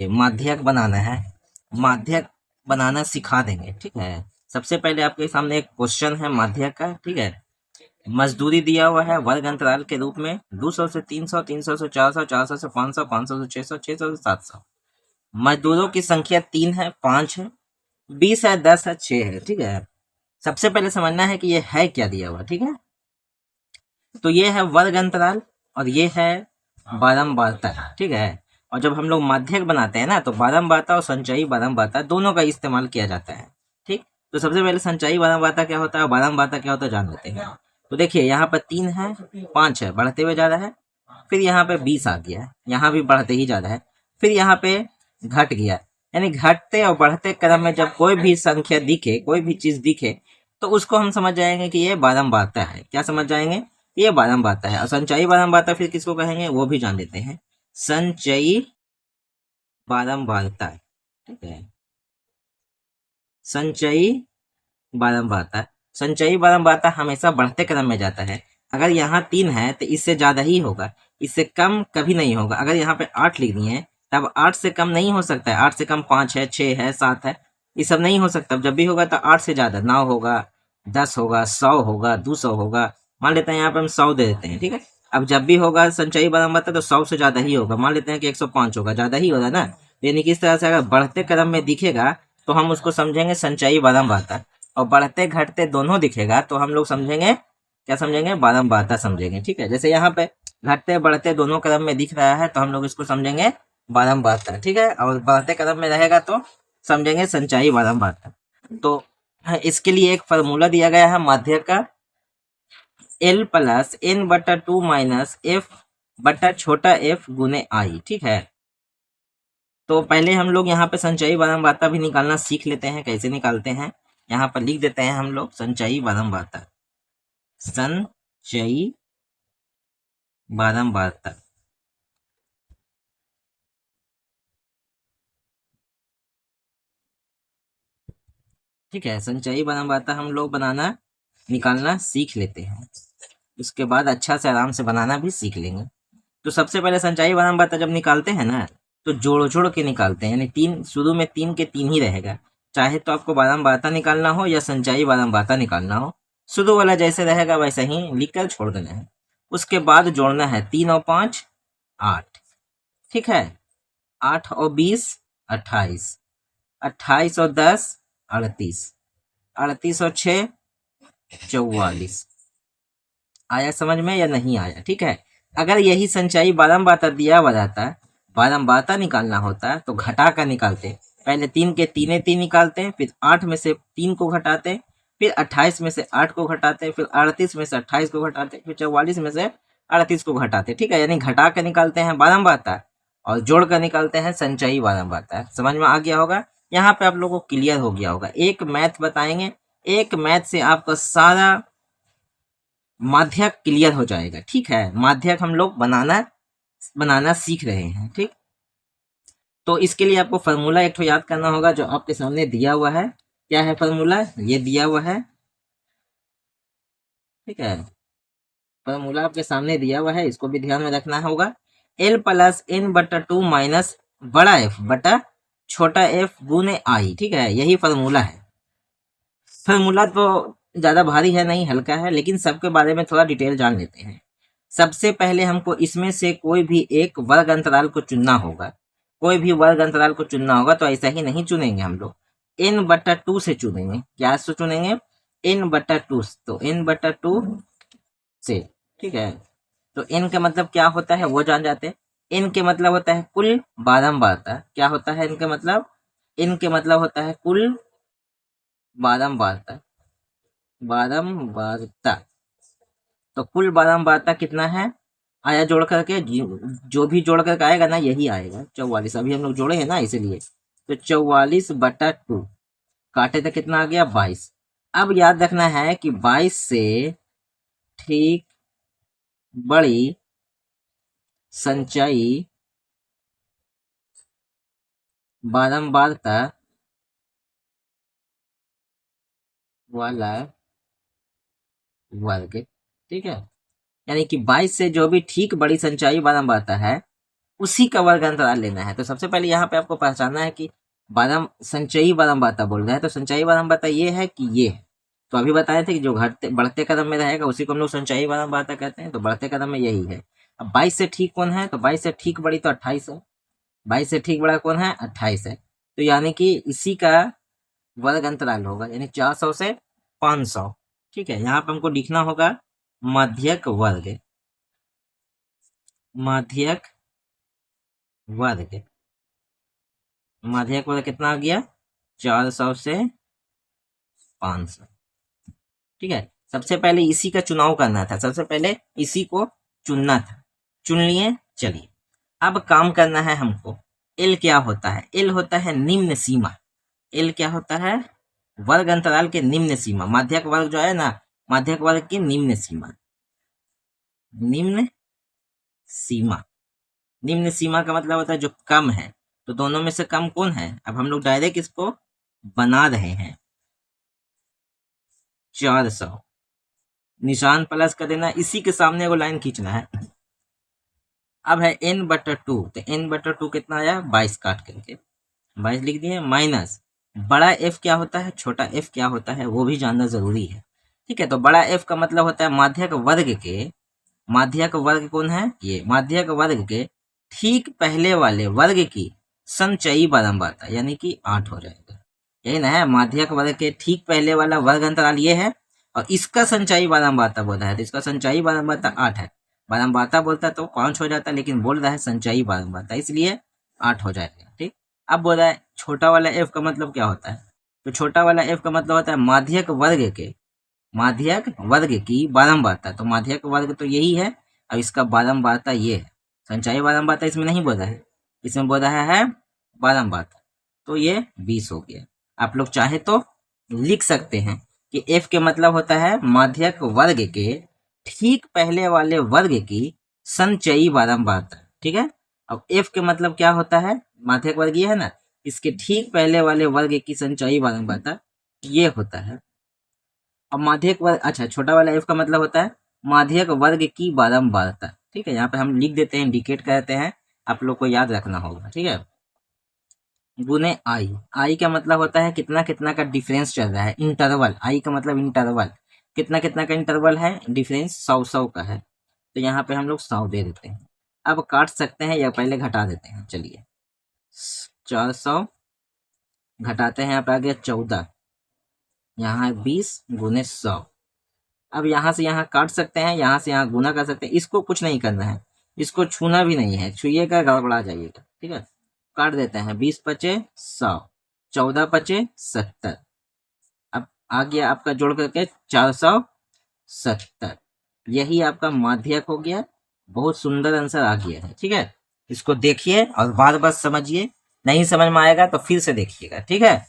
ये माध्यक बनाना है, माध्यक बनाना सिखा देंगे। ठीक है, सबसे पहले आपके सामने एक क्वेश्चन है माध्यक का। ठीक है, मजदूरी दिया हुआ है वर्ग अंतराल के रूप में 200 से 300, 300 से 400, 400 से 500, 500 से 600, 600 से 700। मजदूरों की संख्या 3 है, 5 है, 20 है, 10 है, 6 है। ठीक है, सबसे पहले समझना है कि ये है क्या दिया हुआ। ठीक है, तो ये है वर्ग अंतराल और ये है बारंबारता। ठीक है, और जब हम लोग माध्यक बनाते हैं ना, तो बारंबारता और संचयी बारंबारता दोनों का इस्तेमाल किया जाता है। ठीक, तो सबसे पहले संचयी बारंबारता क्या होता है, बारंबारता क्या होता है जान लेते हैं। तो देखिए यहाँ पर 3 है, 5 है, बढ़ते हुए जा रहा है। फिर यहाँ पे 20 आ गया है, यहाँ भी बढ़ते ही जा रहा है। फिर यहाँ पे घट गया, यानी घटते और बढ़ते क्रम में जब कोई भी संख्या दिखे, कोई भी चीज दिखे, तो उसको हम समझ जाएंगे कि ये बारंबारता है। क्या समझ जाएंगे, ये बारंबारता है। और संचयी बारंबारता फिर किसको कहेंगे वो भी जान लेते हैं, संचयी बारंबारता। ठीक है, संचयी बारंबारता, संचयी बारंबारता हमेशा बढ़ते क्रम में जाता है। अगर यहाँ 3 है तो इससे ज्यादा ही होगा, इससे कम कभी नहीं होगा। अगर यहाँ पे 8 लिख दिए तब 8 से कम नहीं हो सकता है। 8 से कम 5 है, 6 है, 7 है, ये सब नहीं हो सकता। जब भी होगा तो 8 से ज्यादा 9 होगा, 10 होगा, 100 होगा, 200 होगा। मान लेते हैं यहाँ पे हम 100 दे देते हैं। ठीक है, अब जब भी होगा संचयी बारंबारता तो 100 से ज्यादा ही होगा। मान लेते हैं कि 105 होगा, ज्यादा ही होगा ना। यानी कि इस तरह से अगर बढ़ते क्रम में दिखेगा तो हम उसको समझेंगे संचयी बारंबारता, और बढ़ते घटते दोनों दिखेगा तो हम लोग समझेंगे, क्या समझेंगे, बारंबारता समझेंगे। ठीक है, जैसे यहाँ पे घटते बढ़ते दोनों क्रम में दिख रहा है तो हम लोग इसको समझेंगे बारंबारता। ठीक है, और बढ़ते क्रम में रहेगा तो समझेंगे संचयी बारंबारता। तो इसके लिए एक फॉर्मूला दिया गया है माध्यक का, L प्लस एन बटा 2 माइनस एफ बटा छोटा एफ गुने आई। ठीक है, तो पहले हम लोग यहाँ पे संचयी बारंबारता भी निकालना सीख लेते हैं। कैसे निकालते हैं, यहाँ पर लिख देते हैं हम लोग संचयी बारंबारता, संचयी बारंबारता। ठीक है, संचयी बारंबारता हम लोग बनाना निकालना सीख लेते हैं, उसके बाद अच्छा से आराम से बनाना भी सीख लेंगे। तो सबसे पहले संचयी बारंबारता जब निकालते हैं ना, तो जोड़ जोड़ के निकालते हैं, यानी 3 शुरू में 3 के 3 ही रहेगा। चाहे तो आपको बारंबारता निकालना हो या संचयी बारंबारता निकालना हो, शुरू वाला जैसे रहेगा वैसा ही लिख कर छोड़ देना है। उसके बाद जोड़ना है 3 और 5 8। ठीक है, 8 और 20 28, 28 और 10 38, 38 और 6 44। आया समझ में या नहीं आया। ठीक है, अगर यही संचयी बारंबारता दिया हुआ रहता, बारंबारता निकालना होता तो घटा कर निकालते। पहले 3 के 3 3 निकालते, फिर 8 में से 3 को घटाते, फिर 28 में से 8 को घटाते, फिर 38 में से 28 को घटाते, फिर 44 में से 38 को घटाते। ठीक है, यानी घटा कर निकालते हैं बारंबारता और जोड़ कर निकालते हैं संचयी बारंबारता। समझ में आ गया होगा, यहाँ पे आप लोगों को क्लियर हो गया होगा। एक मैथ बताएंगे, एक मैथ से आपका सारा माध्यक क्लियर हो जाएगा। ठीक है, माध्यक हम लोग बनाना बनाना सीख रहे हैं। ठीक, तो इसके लिए आपको फॉर्मूला एक तो याद करना होगा जो आपके सामने दिया हुआ है। क्या है फॉर्मूला, ये दिया हुआ है। ठीक है, फॉर्मूला आपके सामने दिया हुआ है, इसको भी ध्यान में रखना होगा। L प्लस एन बटा 2 माइनस बड़ा एफ बटा छोटा एफ गुने आई। ठीक है, यही फॉर्मूला है। फॉर्मूला तो ज्यादा भारी है नहीं, हल्का है, लेकिन सबके बारे में थोड़ा डिटेल जान लेते हैं। सबसे पहले हमको इसमें से कोई भी एक वर्ग अंतराल को चुनना होगा। कोई भी वर्ग अंतराल को चुनना होगा तो ऐसा ही नहीं चुनेंगे हम लोग, n बटा 2 से चुनेंगे। क्या से चुनेंगे, n बटा 2। तो n बटा 2 से। ठीक है, तो n का मतलब क्या होता है वो जान जाते हैं। n के मतलब होता है कुल बारंबारता। क्या होता है n के मतलब, n के मतलब होता है कुल बारंबारता, बारंबारता। तो कुल बारंबारता कितना है, आया जोड़ करके, जो भी जोड़ करके आएगा ना यही आएगा 44। अभी हम लोग जोड़े हैं ना इसीलिए। तो 44 बटा 2 काटे तो कितना आ गया 22। अब याद रखना है कि 22 से ठीक बड़ी संचयी बारंबारता वाला वर्ग। ठीक है, यानी कि 22 से जो भी ठीक बड़ी संचयी बारंबारता है उसी का वर्ग अंतराल लेना है। तो सबसे पहले यहाँ पे आपको पहचानना है कि संचयी बारंबारता बोल रहा है, तो संचयी बारंबारता ये है कि ये है। तो अभी बताए थे कि जो घटते बढ़ते कदम में रहेगा उसी को हम लोग संचयी बारंबारता कहते हैं। तो बढ़ते कदम में यही है। अब 22 से ठीक कौन है? तो 22 से ठीक बड़ी तो 28 है। 22 से ठीक बड़ा कौन है? 28 है। तो यानी कि इसी का वर्ग अंतराल होगा, यानी 400 से 500। ठीक है, यहाँ पे हमको लिखना होगा माध्यक वर्ग। माध्यक वर्ग, माध्यक वर्ग कितना आ गया? 400 से 500। ठीक है, सबसे पहले इसी का चुनाव करना था, सबसे पहले इसी को चुनना था। चुन लिए, चलिए अब काम करना है हमको। एल क्या होता है? एल होता है निम्न सीमा। एल क्या होता है? वर्ग अंतराल के निम्न सीमा। माध्यक वर्ग जो है ना, माध्यक वर्ग की निम्न सीमा। निम्न सीमा, निम्न सीमा का मतलब होता है जो कम है। तो दोनों में से कम कौन है? अब हम लोग डायरेक्ट इसको बना रहे हैं। 400 निशान प्लस कर देना, इसी के सामने वो लाइन खींचना है। अब है n/2, तो n/2 कितना आया? 22 काट करके 22 लिख दिए, माइनस बड़ा f क्या होता है, छोटा f क्या होता है, वो भी जानना जरूरी है। ठीक है, तो बड़ा f का मतलब होता है माध्यक वर्ग के, माध्यक वर्ग कौन है? ये माध्यक वर्ग के ठीक पहले वाले वर्ग की संचयी बारंबारता, यानी कि 8 हो जाएगा। यही ना है, माध्यक वर्ग के ठीक पहले वाला वर्ग अंतराल ये है, और इसका संचयी बारंबारता बोल रहा है, तो इसका संचयी बारंबारता 8 है। बारंबारता बोलता तो 5 हो जाता, लेकिन बोल रहा है संचयी बारंबारता, इसलिए 8 हो जाएगा। ठीक, अब बोल रहा है छोटा वाला f का मतलब क्या होता है? तो छोटा वाला f का मतलब होता है माध्यक वर्ग के, माध्यक वर्ग की बारंबारता। तो माध्यक वर्ग तो यही है, अब इसका बारंबारता ये है। संचयी बारंबारता इसमें नहीं बोल रहा है, इसमें बोल रहा है बारंबारता। तो ये 20 हो गया। आप लोग चाहे तो लिख सकते हैं कि f के मतलब होता है माध्यक वर्ग के ठीक पहले वाले वर्ग की संचयी बारंबारता। ठीक है, अब f के मतलब क्या होता है? माध्यक वर्ग ये है ना, इसके ठीक पहले वाले वर्ग की संचयी बारंबारता ये होता है। अब माध्यक वर्ग, अच्छा छोटा वाला f का मतलब होता है माध्यक वर्ग की बारंबारता। ठीक है, यहाँ पे हम लिख देते हैं, इंडिकेट करते हैं, आप लोग को याद रखना होगा। ठीक है, गुने आई। आई का मतलब होता है कितना कितना का डिफरेंस चल रहा है, इंटरवल। आई का मतलब इंटरवल, कितना कितना का इंटरवल है, डिफरेंस 100 का है। तो यहाँ पे हम लोग 100 दे देते हैं। अब काट सकते हैं या पहले घटा देते हैं? चलिए 400 घटाते हैं, यहाँ पे आ गया 14, यहाँ है 20 गुने 100। अब यहाँ से यहाँ काट सकते हैं, यहाँ से यहाँ गुना कर सकते हैं। इसको कुछ नहीं करना है, इसको छूना भी नहीं है, छुइएगा गड़बड़ा जाइएगा। ठीक है, काट देते हैं, 20 पचे 100, 14 पचे 70। अब आ गया आपका जोड़ करके 470। यही आपका माध्यक हो गया। बहुत सुंदर आंसर आ गया है। ठीक है, इसको देखिए और बार बार समझिए, नहीं समझ में आएगा तो फिर से देखिएगा। ठीक है।